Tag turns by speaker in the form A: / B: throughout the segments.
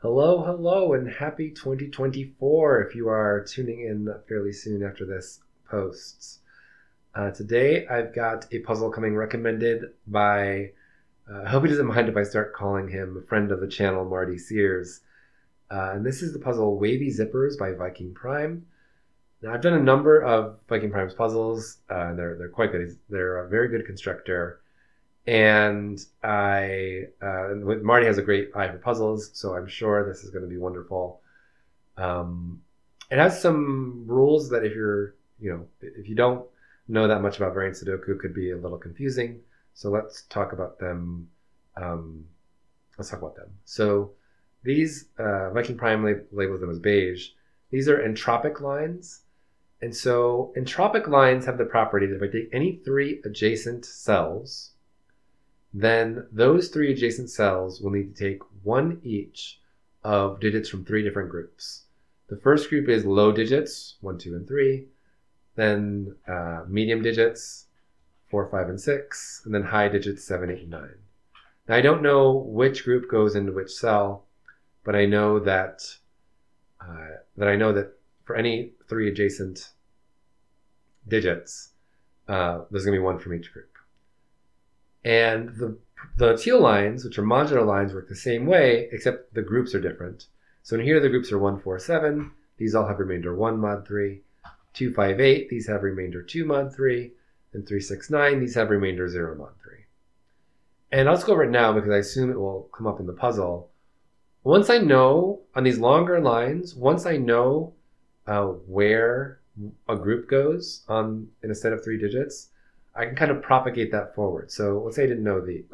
A: Hello, hello, and happy 2024 if you are tuning in fairly soon after this posts. Today I've got a puzzle coming recommended by, I hope he doesn't mind if I start calling him a friend of the channel, Marty Sears. And this is the puzzle Wavy Zippers by ViKingPrime. Now I've done a number of ViKingPrime's puzzles, and they're quite good. They're a very good constructor. And Marty has a great eye for puzzles, so I'm sure this is going to be wonderful. It has some rules that if you don't know that much about variant Sudoku, could be a little confusing. So let's talk about them. So these ViKingPrime labels them as beige. These are entropic lines. And so entropic lines have the property that if I take any three adjacent cells, then those three adjacent cells will need to take one each of digits from three different groups. The first group is low digits, 1, 2, and 3. Then medium digits, 4, 5, and 6. And then high digits, 7, 8, and 9. Now I don't know which group goes into which cell, but I know that for any three adjacent digits, there's going to be one from each group. And the teal lines, which are modular lines, work the same way, except the groups are different. So in here, the groups are 1, 4, 7. These all have remainder 1 mod 3. 2, 5, 8. These have remainder 2 mod 3. And 3, 6, 9. These have remainder 0 mod 3. And I'll just go over it now because I assume it will come up in the puzzle. Once I know, on these longer lines, once I know where a group goes in a set of 3 digits, I can kind of propagate that forward. So let's say I didn't know these,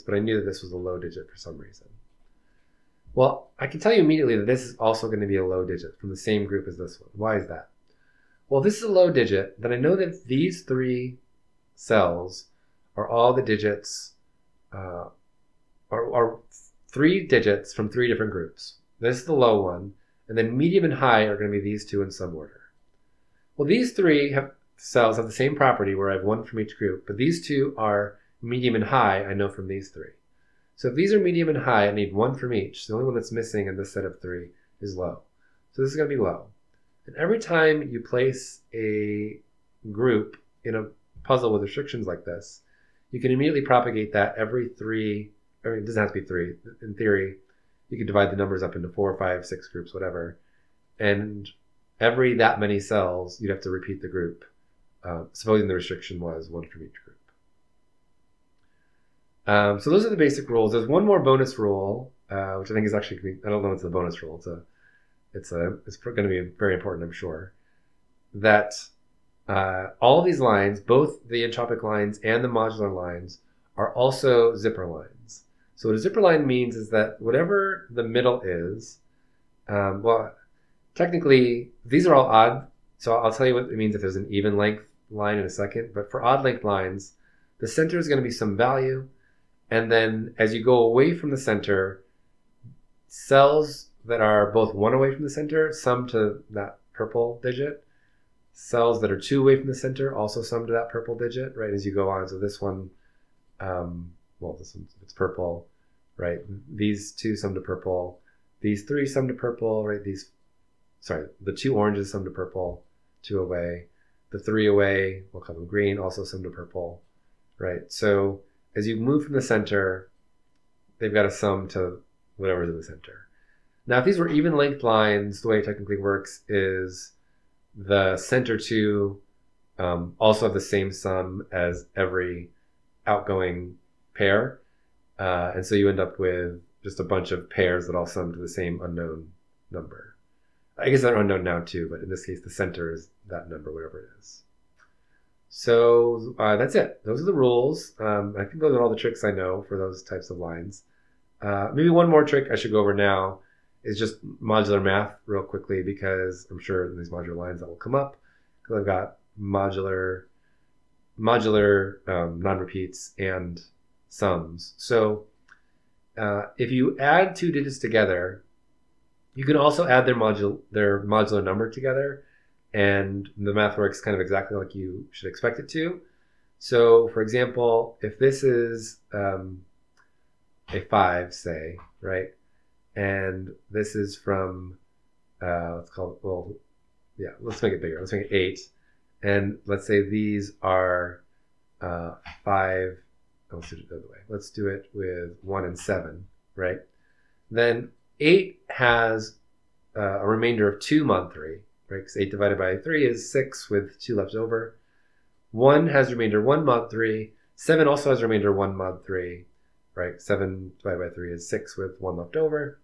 A: but I knew that this was a low digit for some reason. Well, I can tell you immediately that this is also going to be a low digit from the same group as this one. Why is that? Well, this is a low digit, then I know that these 3 cells are all the digits, are 3 digits from 3 different groups. This is the low one, and then medium and high are going to be these 2 in some order. Well, these 3 cells have the same property where I have 1 from each group, but these 2 are medium and high, I know from these 3. So if these are medium and high, I need 1 from each. The only one that's missing in this set of 3 is low. So this is going to be low. And every time you place a group in a puzzle with restrictions like this, you can immediately propagate that every 3, I mean, it doesn't have to be 3. In theory, you could divide the numbers up into 4, 5, 6 groups, whatever. And every that many cells, you'd have to repeat the group. Supposing the restriction was 1 from each group. So those are the basic rules. There's one more bonus rule, which I think is actually, I don't know if it's a bonus rule. It's going to be very important, I'm sure. That all of these lines, both the entropic lines and the modular lines, are also zipper lines. So what a zipper line means is that whatever the middle is, well, technically, these are all odd. So I'll tell you what it means if there's an even length line in a second. But for odd length lines, the center is going to be some value. And then as you go away from the center, cells that are both 1 away from the center sum to that purple digit. Cells that are 2 away from the center also sum to that purple digit, right, as you go on. So this one, well, this one, it's purple, right? These 2 sum to purple. These 3 sum to purple, right? The 2 oranges sum to purple, 2 away. The 3 away, we'll call them green, also sum to purple, right? So as you move from the center, they've got to sum to whatever's in the center. Now, if these were even length lines, the way it technically works is the center 2 also have the same sum as every outgoing pair. And so you end up with just a bunch of pairs that all sum to the same unknown number. I guess they're unknown now too, but in this case, the center is that number, whatever it is. So that's it. Those are the rules. I think those are all the tricks I know for those types of lines. Maybe one more trick I should go over now is just modular math real quickly, because I'm sure in these modular lines that will come up, because I've got modular non-repeats and sums. So if you add 2 digits together, you can also add their modular number together, and the math works kind of exactly like you should expect it to. So for example, if this is a 5, say, right? and this is from, let's call it, well, yeah, let's make it bigger. Let's make it 8. And let's say these are 5. Let's do it the other way. Let's do it with 1 and 7, right? Then 8 has a remainder of 2 mod 3, right? Because 8 divided by 3 is 6 with 2 left over. 1 has remainder 1 mod 3. 7 also has remainder 1 mod 3, right? 7 divided by 3 is 6 with 1 left over.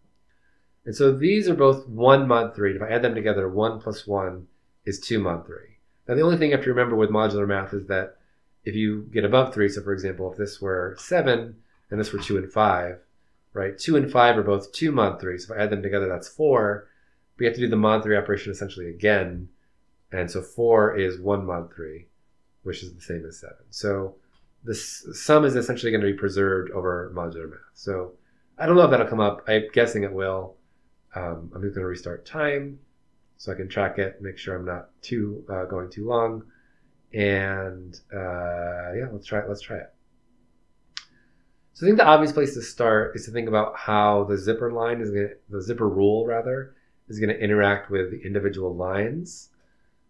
A: And so these are both 1 mod 3. If I add them together, 1 plus 1 is 2 mod 3. Now the only thing you have to remember with modular math is that if you get above 3, so for example, if this were 7 and this were 2 and 5, right? 2 and 5 are both 2 mod 3. So if I add them together, that's 4. We have to do the mod 3 operation essentially again. And so 4 is 1 mod 3, which is the same as 7. So the sum is essentially going to be preserved over modular math. So I don't know if that'll come up. I'm guessing it will. I'm just going to restart time so I can track it, make sure I'm not going too long. And yeah, let's try it. So I think the obvious place to start is to think about how the zipper line the zipper rule rather, is going to interact with the individual lines.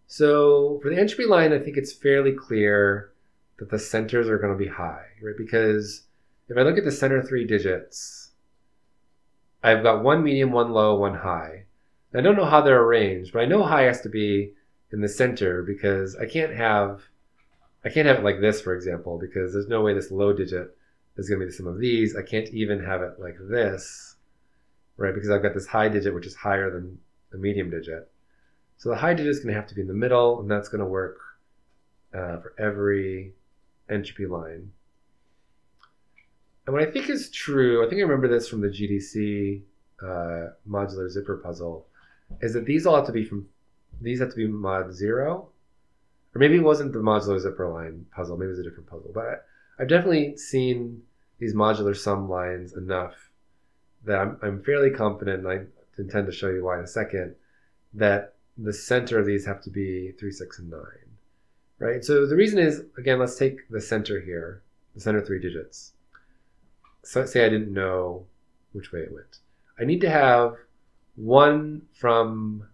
A: So for the entropy line, I think it's fairly clear that the centers are going to be high, right? Because if I look at the center 3 digits, I've got 1 medium, 1 low, 1 high. I don't know how they're arranged, but I know high has to be in the center because I can't have it like this, for example, because there's no way this low digit is going to be the sum of these. I can't even have it like this, right? Because I've got this high digit, which is higher than the medium digit. So the high digit is going to have to be in the middle, and that's going to work for every entropy line. And what I think is true, I think I remember this from the GDC modular zipper puzzle, is that these have to be mod 0. Or maybe it wasn't the modular zipper line puzzle, maybe it was a different puzzle. But I've definitely seen these modular sum lines enough that I'm fairly confident, and I intend to show you why in a second, that the center of these have to be 3, 6, and 9. Right? So the reason is, again, let's take the center here, the center 3 digits. So let's say I didn't know which way it went. I need to have one from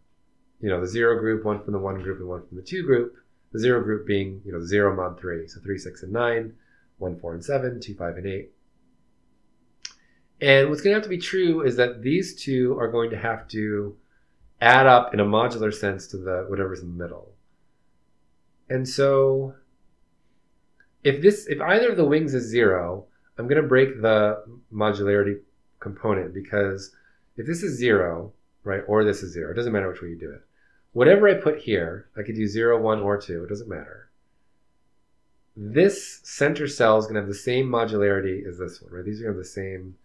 A: the 0 group, one from the 1 group, and one from the 2 group. The 0 group being 0 mod 3, so 3, 6, and 9, 1, 4, and 7, 2, 5, and 8. And what's going to have to be true is that these two are going to have to add up in a modular sense to whatever's in the middle. And so if either of the wings is 0, I'm going to break the modularity component, because if this is 0, right, or this is 0, it doesn't matter which way you do it. Whatever I put here, I could do 0, 1, or 2, it doesn't matter. This center cell is going to have the same modularity as this one, right? These are going to have the same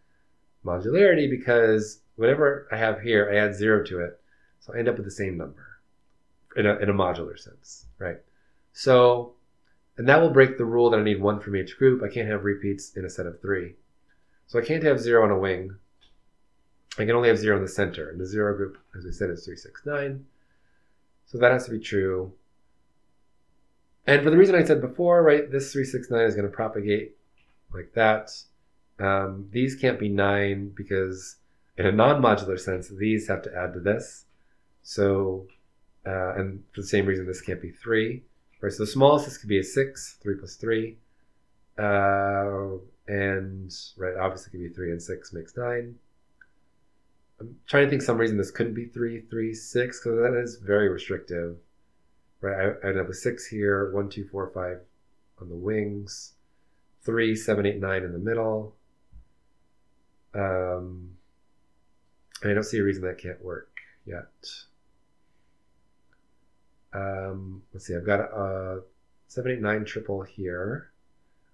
A: modularity because whatever I have here, I add 0 to it. So I end up with the same number in a modular sense, right? So, and that will break the rule that I need 1 from each group. I can't have repeats in a set of 3. So I can't have 0 on a wing. I can only have 0 in the center. And the 0 group, as we said, is 3, 6, 9. So that has to be true. And for the reason I said before, right, this 3, 6, 9 is going to propagate like that. These can't be 9 because in a non-modular sense, these have to add to this. So, and for the same reason, this can't be 3. Right, so the smallest this could be a 6, 3 plus 3. And, right, obviously it could be 3 and 6 makes 9. I'm trying to think some reason this couldn't be 3, 3, 6, because that is very restrictive. Right, I'd have a 6 here, 1, 2, 4, 5 on the wings, 3, 7, 8, 9 in the middle. I don't see a reason that can't work yet. Let's see, I've got a 7, 8, 9 triple here.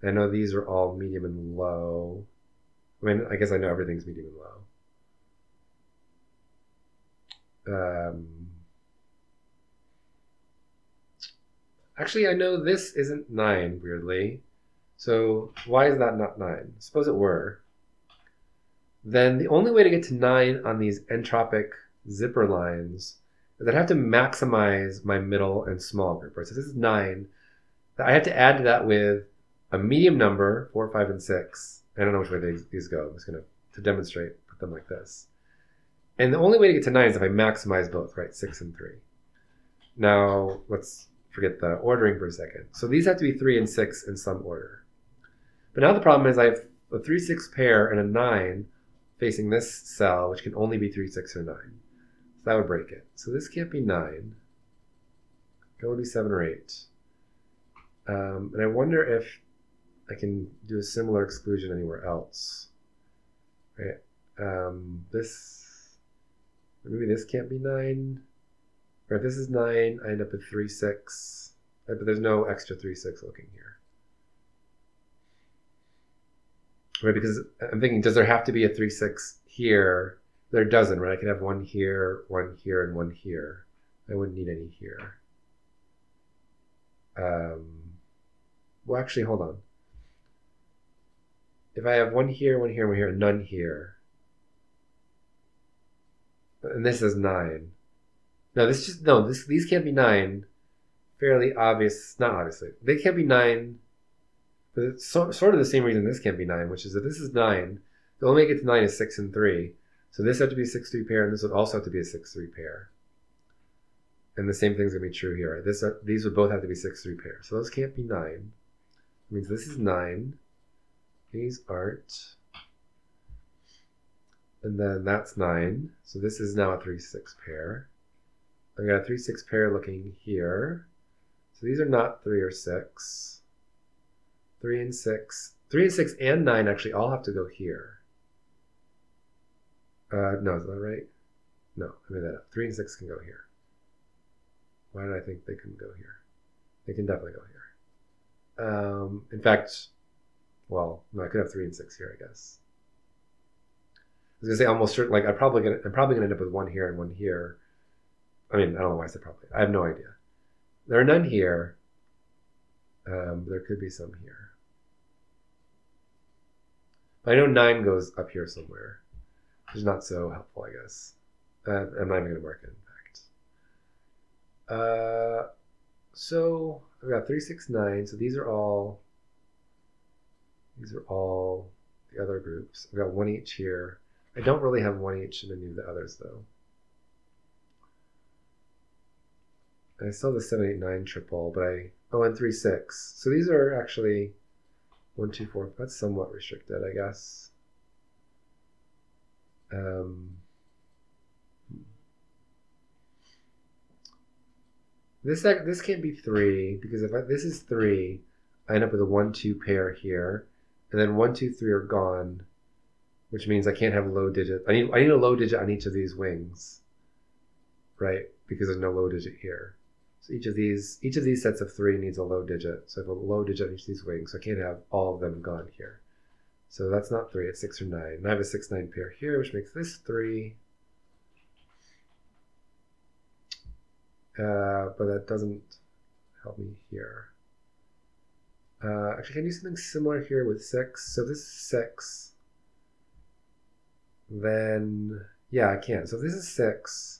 A: I know these are all medium and low. I mean, I guess I know everything's medium and low. Actually, I know this isn't 9, weirdly. So why is that not 9? Suppose it were. Then the only way to get to 9 on these entropic zipper lines is I'd have to maximize my middle and small group. Right? So this is 9. I have to add to that with a medium number, 4, 5, and 6. I don't know which way these go. I'm just going to demonstrate, put them like this. And the only way to get to 9 is if I maximize both, right? 6 and 3. Now, let's forget the ordering for a second. So these have to be 3 and 6 in some order. But now the problem is I have a 3, 6 pair and a 9 facing this cell, which can only be 3, 6, or 9. So that would break it. So this can't be 9. It can only be 7 or 8. And I wonder if I can do a similar exclusion anywhere else. Right? Maybe this can't be 9. Or if this is 9, I end up with 3, 6. Right? But there's no extra 3, 6 looking here. Right? Because I'm thinking, does there have to be a 3, 6 here? There doesn't, right? I could have 1 here, and 1 here. I wouldn't need any here. Well, actually, hold on. If I have 1 here, 1 here, 1 here, and none here, and this is 9. No, these can't be 9. Fairly obvious, not obviously. They can't be 9. But it's sort of the same reason this can't be 9, which is that this is 9. The only way to get to 9 is 6 and 3. So this had to be a 6, 3 pair, and this would also have to be a 6, 3 pair. And the same thing's going to be true here. Right? These would both have to be 6, 3 pairs. So those can't be 9. That means this is 9. These aren't. And then that's 9. So this is now a 3, 6 pair. I've got a 3, 6 pair looking here. So these are not 3 or 6. 3 and 6. 3 and 6 and 9 actually all have to go here. No, is that right? No, I made that up. 3 and 6 can go here. Why did I think they couldn't go here? They can definitely go here. In fact, well, no, I could have 3 and 6 here, I guess. I was gonna say almost certain, like I'm probably gonna end up with 1 here and 1 here. I mean, I don't know why I said probably. I have no idea. There are none here. There could be some here. I know 9 goes up here somewhere, which is not so helpful, I guess. I'm not even going to mark it, in fact. So I've got 3, 6, 9. So these are all the other groups. I've got 1 each here. I don't really have 1 each in any of the others, though. And I still have the 7, 8, 9 triple, but and 3, 6. So these are actually 1, 2, 4. That's somewhat restricted, I guess. This can't be 3 because if this is 3, I end up with a 1, 2 pair here, and then 1, 2, 3 are gone, which means I can't have low digit. I need a low digit on each of these wings, right? Because there's no low digit here. So each of these sets of 3 needs a low digit. So I have a low digit on each of these wings, so I can't have all of them gone here. So that's not 3, it's 6 or 9. And I have a 6, 9 pair here, which makes this 3. But that doesn't help me here. Actually, can I do something similar here with 6? So this is 6. Then, yeah, I can. So if this is 6,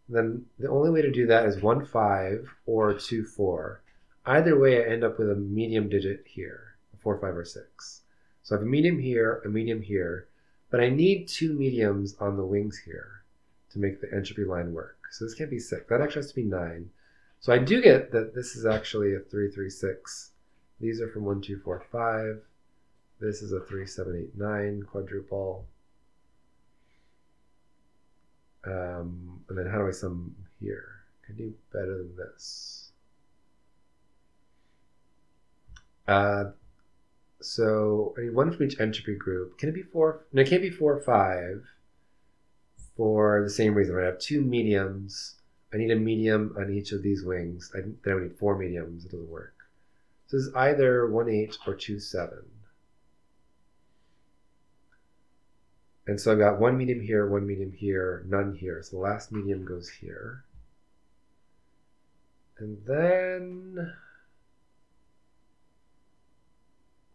A: then the only way to do that is 1, 5 or 2, 4. Either way, I end up with a medium digit here, 4, 5, or 6. So I have a medium here, but I need 2 mediums on the wings here to make the entropy line work. So this can't be 6. That actually has to be 9. So I do get that this is actually a 3, 3, 6. These are from 1, 2, 4, 5. This is a 3, 7, 8, 9 quadruple. And then how do I sum here? Can I do better than this? So I need 1 from each entropy group. Can it be 4? No, it can't be 4 or 5 for the same reason. I have 2 mediums. I need a medium on each of these wings. Then I would need 4 mediums. It doesn't work. So this is either 1, 8 or 2, 7. And so I've got 1 medium here, 1 medium here, none here. So the last medium goes here. And then,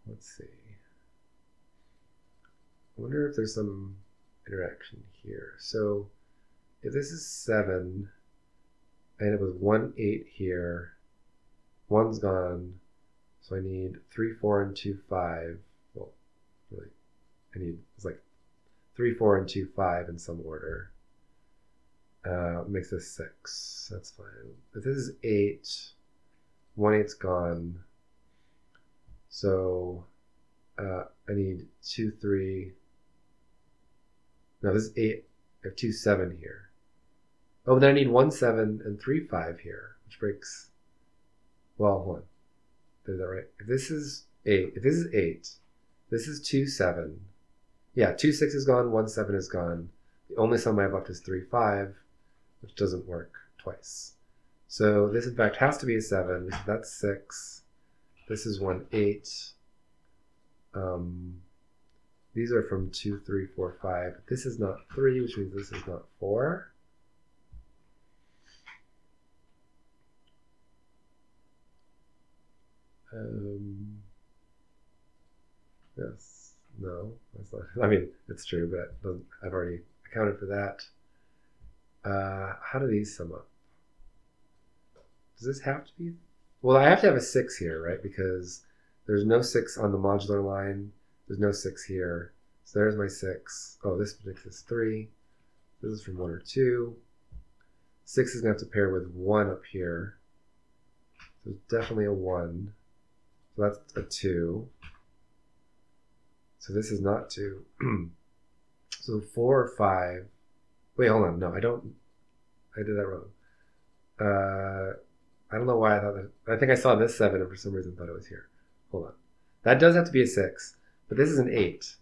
A: let's see. I wonder if there's some interaction here. So if this is 7, I end up with 1, 8 here. 1's gone. So I need 3, 4, and 2, 5. Well, really, it's like 3, 4, and 2, 5 in some order. Makes this 6. That's fine. If this is 8, 1 8's gone. So I need 2, 3. No, this is 8. I have 2, 7 here. Oh, but then I need 1, 7 and 3, 5 here, which breaks. Well, hold on. Did that right? If this is 8, this is 2, 7. Yeah, 2, 6 is gone, 1, 7 is gone. The only sum I have left is 3, 5, which doesn't work twice. So this, in fact, has to be a 7. So that's 6. This is 1, 8. These are from 2, 3, 4, 5. This is not 3, which means this is not 4. Yes. No, that's not. I mean, it's true, but I've already accounted for that. How do these sum up? Does this have to be? Well, I have to have a 6 here, right? Because there's no 6 on the modular line. There's no 6 here. So there's my 6. Oh, this makes this 3. This is from 1 or 2. 6 is going to have to pair with 1 up here. So it's definitely a 1. So that's a 2. So this is not 2. So 4 or 5. Wait, hold on. No, I did that wrong. I don't know why I thought that. I think I saw this 7 and for some reason thought it was here. Hold on. That does have to be a 6. But this is an 8.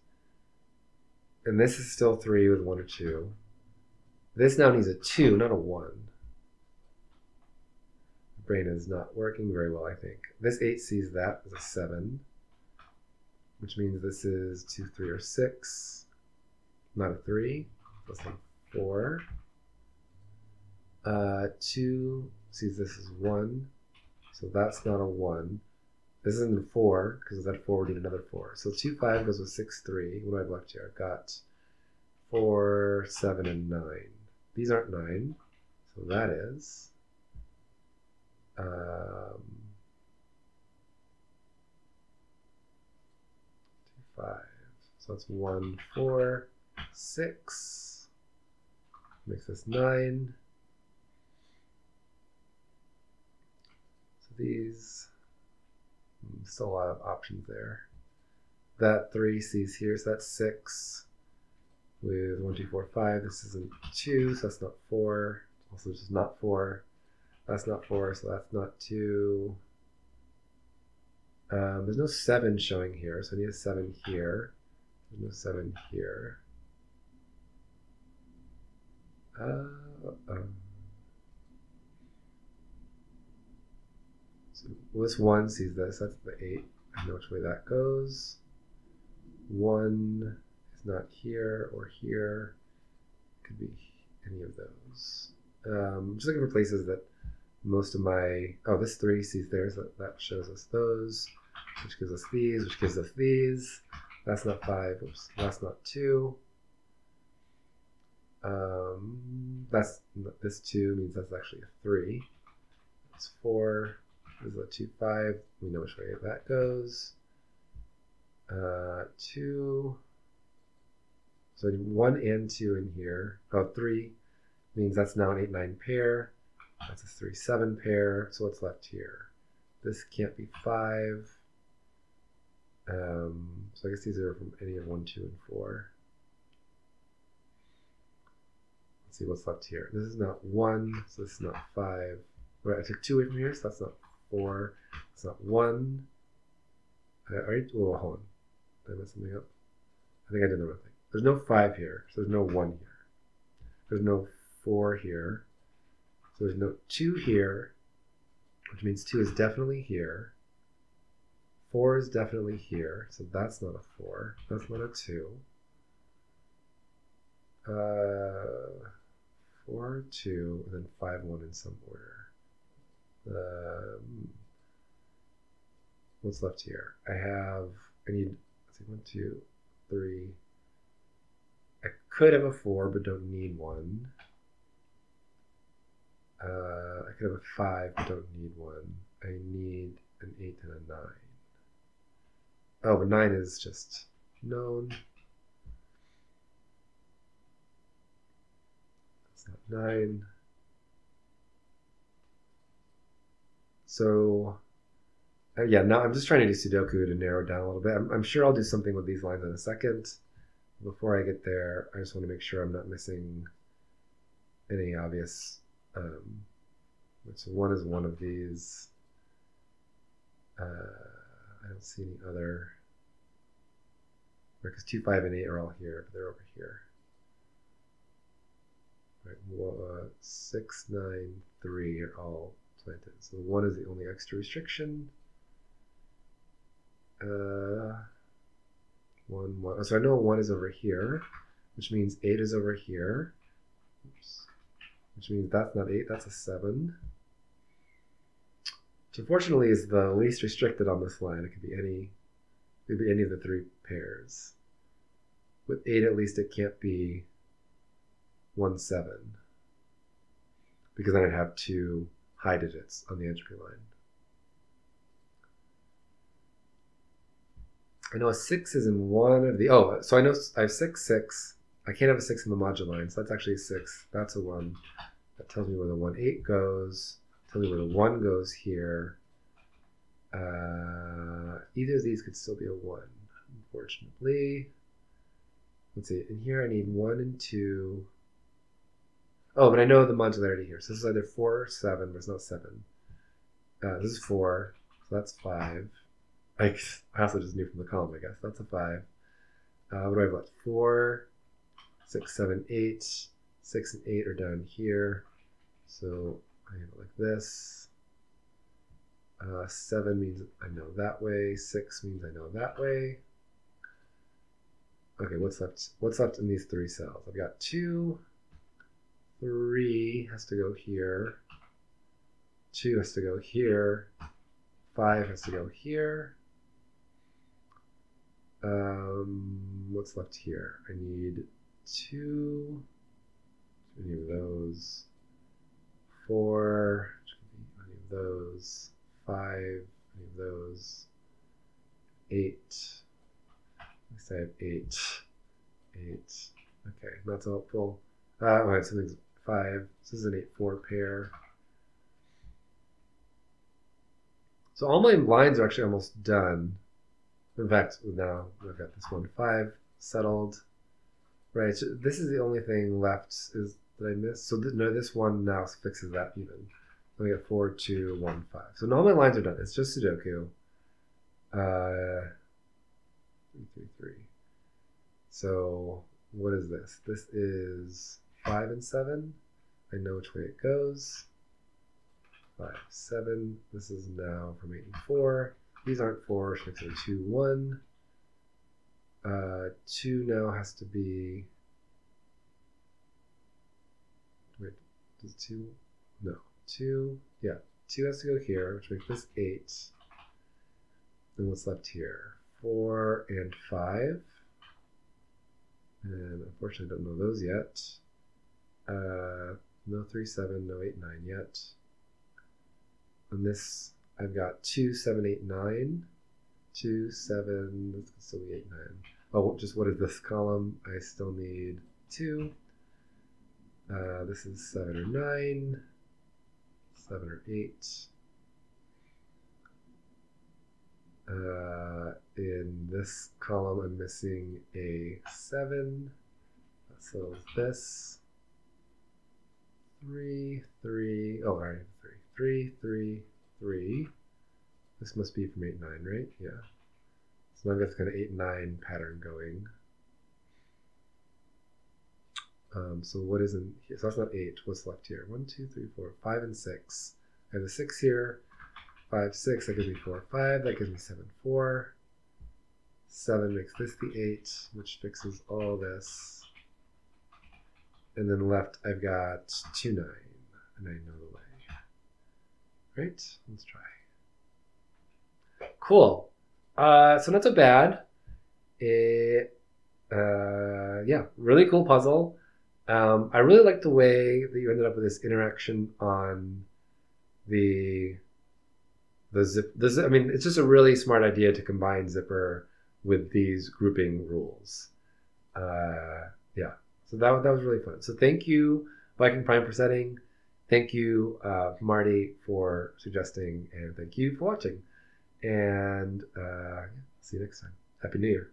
A: And this is still 3 with 1 or 2. This now needs a 2, not a 1. The brain is not working very well, I think. This 8 sees that as a 7. Which means this is 2, 3, or 6. Not a 3. That's a 4. 2 sees this as 1. So that's not a 1. This isn't a 4, because that 4 would need another 4. So 2, 5 goes with 6, 3. What do I have left here? I've got 4, 7, and 9. These aren't 9. So that is 5. So that's 1, 4, 6. Makes this 9. So these, still a lot of options there. That 3 sees here, so that's 6 with 1, 2, 4, 5. This isn't 2, so that's not 4. Also, just not 4. That's not 4, so that's not 2. There's no 7 showing here, so I need a 7 here. There's no 7 here. So this 1 sees this, that's the 8. I know which way that goes. 1 is not here or here. Could be any of those. I'm just looking for places that most of my, oh, this 3 sees there, so that shows us those, which gives us these, which gives us these. That's not 5, oops, that's not 2. That's, this 2 means that's actually a 3. That's 4. This is a 2, 5. We know which way that goes. 2. So 1 and 2 in here. Oh, 3 means that's now an 8, 9 pair. That's a 3, 7 pair. So what's left here? This can't be 5. So I guess these are from any of 1, 2, and 4. Let's see what's left here. This is not 1, so this is not 5. Right, I took 2 away from here, so that's not 4. It's not 1. Alright, well, hold on. Did I mess something up? I think I did the wrong thing. There's no 5 here, so there's no 1 here. There's no 4 here. So there's no 2 here, which means 2 is definitely here. 4 is definitely here, so that's not a 4. That's not a 2. 4, 2, and then 5, 1 in some order. What's left here? I need, let's see, 1, 2, 3. I could have a 4, but don't need one. I could have a 5, but don't need one. I need an 8 and a 9. Oh, but 9 is just known. It's not 9. So yeah, now I'm just trying to do Sudoku to narrow it down a little bit. I'm sure I'll do something with these lines in a second. Before I get there, I just want to make sure I'm not missing any obvious. So 1 is one of these. I don't see any other. Because 2, 5, and 8 are all here, but they're over here. Right, well, 6, 9, 3 are all planted. So 1 is the only extra restriction. 1, 1. So I know 1 is over here, which means 8 is over here. Oops. Which means that's not 8, that's a 7. Which unfortunately is the least restricted on this line. It could be any of the 3 pairs. With 8, at least it can't be 1, 7. Because then I'd have 2 high digits on the entropy line. I know a 6 is in one of the, so I know I have 6, 6. I can't have a 6 in the modular line, so that's actually a 6. That's a 1. That tells me where the 1, 8 goes. Tells me where the 1 goes here. Either of these could still be a 1, unfortunately. Let's see, in here I need 1 and 2. Oh, but I know the modularity here. So this is either 4 or 7, but it's not 7. This is 4, so that's 5. I also just knew from the column, I guess. That's a 5. What do I have left? 4, 6, 7, 8. 6 and 8 are down here. So I have it like this. 7 means I know that way. 6 means I know that way. Okay, what's left? What's left in these 3 cells? I've got 2. 3 has to go here. 2 has to go here. 5 has to go here. What's left here? I need 2. Any of those. 4. Any of those. 5. Any of those. 8. At least I have 8. 8. Okay, that's helpful. Alright, something's 5. This is an 8-4 pair. So all my lines are actually almost done. In fact, now I've got this 1, 5 settled. Right, so this is the only thing left is that I missed. So no, this one now fixes that even. So we got 4, 2, 1, 5. So now all my lines are done. It's just Sudoku. 3, 3, 3. So what is this? This is 5 and 7. I know which way it goes. 5, 7. This is now from 8 and 4. These aren't 4, which makes it a 2, 1. 2 now has to be. Wait, does 2? No. 2. Yeah. 2 has to go here, which makes this 8. Then what's left here? 4 and 5. And unfortunately, I don't know those yet. No 3, 7, no 8, 9 yet. On this, I've got 2, 7, 8, 9. 2, 7, this can still be 8, 9. Oh, just what is this column? I still need 2. This is 7 or 9. 7 or 8. In this column, I'm missing a 7. So this 3, 3. Oh, all right, 3, 3, 3, 3. This must be from 8, 9, right? Yeah. So now I've got this kind of 8, 9 pattern going. So what is in here? So that's not 8. What's left here? 1, 2, 3, 4, 5, and 6. I have a 6 here. 5, 6. That gives me 4, 5. That gives me 7, 4. 7 makes this the 8, which fixes all this. And then left, I've got 2, 9. And I know the way. Right? Let's try. Cool. So not so bad. Yeah, really cool puzzle. I really like the way that you ended up with this interaction on the zip. I mean, it's just a really smart idea to combine zipper with these grouping rules. Yeah, so that was really fun. So thank you ViKingPrime for setting. Thank you, Marty, for suggesting, and thank you for watching. And see you next time. Happy New Year.